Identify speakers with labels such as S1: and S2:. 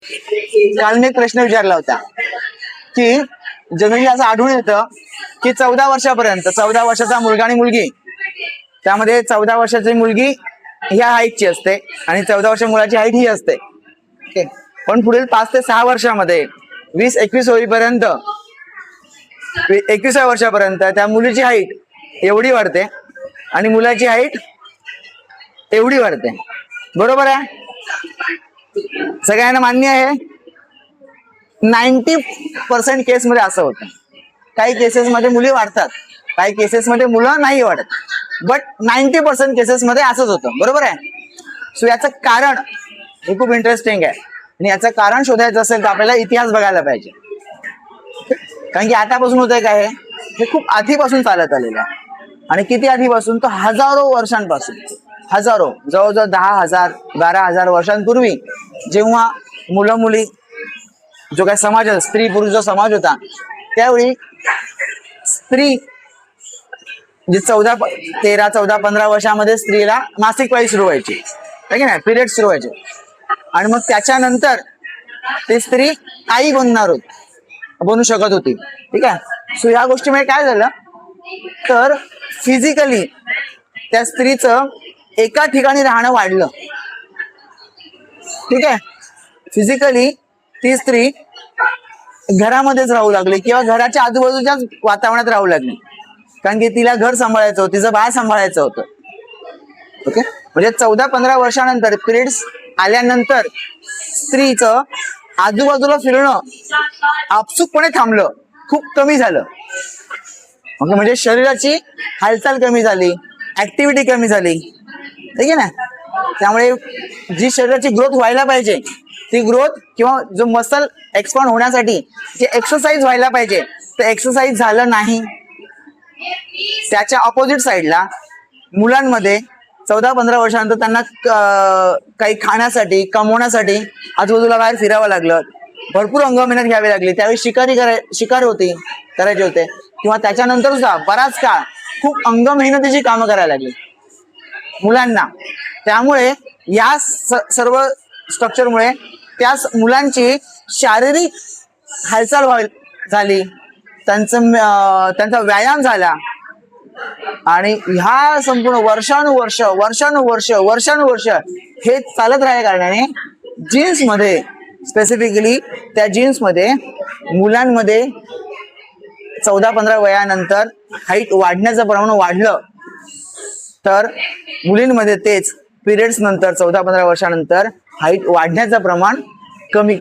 S1: काल मी एक प्रश्न विचारला होता की जनरली असं आढळून येतं की 14 वर्षापर्यंत 14 वर्षाचा मुलगा आणि मुलगी, त्यामध्ये 14 वर्षाची मुलगी ह्या हाईटची असते आणि 14 वर्ष मुलाची हाईट ही असते. ओके. पण पुढील 5 ते 6 वर्षामध्ये 20-21 होईपर्यंत 21व्या वर्षापर्यंत त्या मुलीची हाईट एवढी वाढते आणि मुलाची हाईट एवढी वाढते. बरोबर आहे? सगळ्यांना मान्य आहे? 90% केस मध्ये असं होतं. काही केसेस मध्ये मुली वाढतात, काही केसेस मध्ये मुलं नाही वाढत, बट 90% केसेस मध्ये असंच होतं. बरोबर आहे? सो याचं कारण हे खूप इंटरेस्टिंग आहे आणि याचं कारण शोधायचं असेल तर आपल्याला इतिहास बघायला पाहिजे. कारण की आतापासून होतंय काय, हे खूप आधीपासून चालत आलेलं आहे. आणि किती आधीपासून? तो हजारो वर्षांपासून, हजारो, जवळजवळ 10,000 12,000 वर्षांपूर्वी जेव्हा मुलं मुली जो काय समाज, स्त्री पुरुष जो समाज होता, त्यावेळी स्त्री जे 13, 14, 15 वर्षामध्ये स्त्रीला मासिक पाळी सुरू व्हायची, आहे की नाही, पिरियड सुरू व्हायचे. आणि मग त्याच्यानंतर ती स्त्री आई बनू शकत होती. ठीक आहे. सो या गोष्टीमुळे काय झालं तर फिजिकली त्या स्त्रीचं एका ठिकाणी राहणं वाढलं. ठीक आहे. फिजिकली ती स्त्री घरामध्येच राहू लागली किंवा घराच्या आजूबाजूच्याच वातावरणात राहू लागली, कारण की तिला घर सांभाळायचं होतं, तिचं बाळ सांभाळायचं होतं. ओके. म्हणजे 14-15 वर्षानंतर, पिरियड्स आल्यानंतर स्त्रीचं आजूबाजूला फिरणं आपसुकपणे थांबलं, खूप कमी झालं. ओके. म्हणजे शरीराची हालचाल कमी झाली, ऍक्टिव्हिटी कमी झाली, ठीक आहे ना. त्यामुळे जी शरीराची ग्रोथ व्हायला पाहिजे, ती ग्रोथ किंवा जो मसल एक्सपांड होण्यासाठी जे एक्सरसाइज व्हायला पाहिजे ते एक्सरसाइज झालं नाही. त्याच्या ऑपोजिट साईडला मुलांमध्ये 14-15 वर्षानंतर त्यांना काही खाण्यासाठी, कमवण्यासाठी आजूबाजूला बाहेर फिरावं लागलं, भरपूर अंगमेहनत घ्यावी लागली. त्यावेळी शिकार करायचे होते किंवा त्याच्यानंतर सुद्धा बराच काळ खूप अंगमेहनतीची कामं करायला लागली मुलांना. त्यामुळे या सर्व स्ट्रक्चरमुळे त्या मुलांची शारीरिक हालचाल झाली, त्यांचा व्यायाम झाला आणि ह्या संपूर्ण वर्षानुवर्ष हे चालत राहिल्या कारणाने जीन्स मध्ये, स्पेसिफिकली त्या जीन्स मध्ये मुलांमध्ये 14-15 वयानंतर हाईट वाढण्याचं प्रमाण वाढलं, तर मुलींमध्ये तेच पिरियड्स नंतर 14-15 वर्षानंतर हाईट वाढण्याचं प्रमाण कमी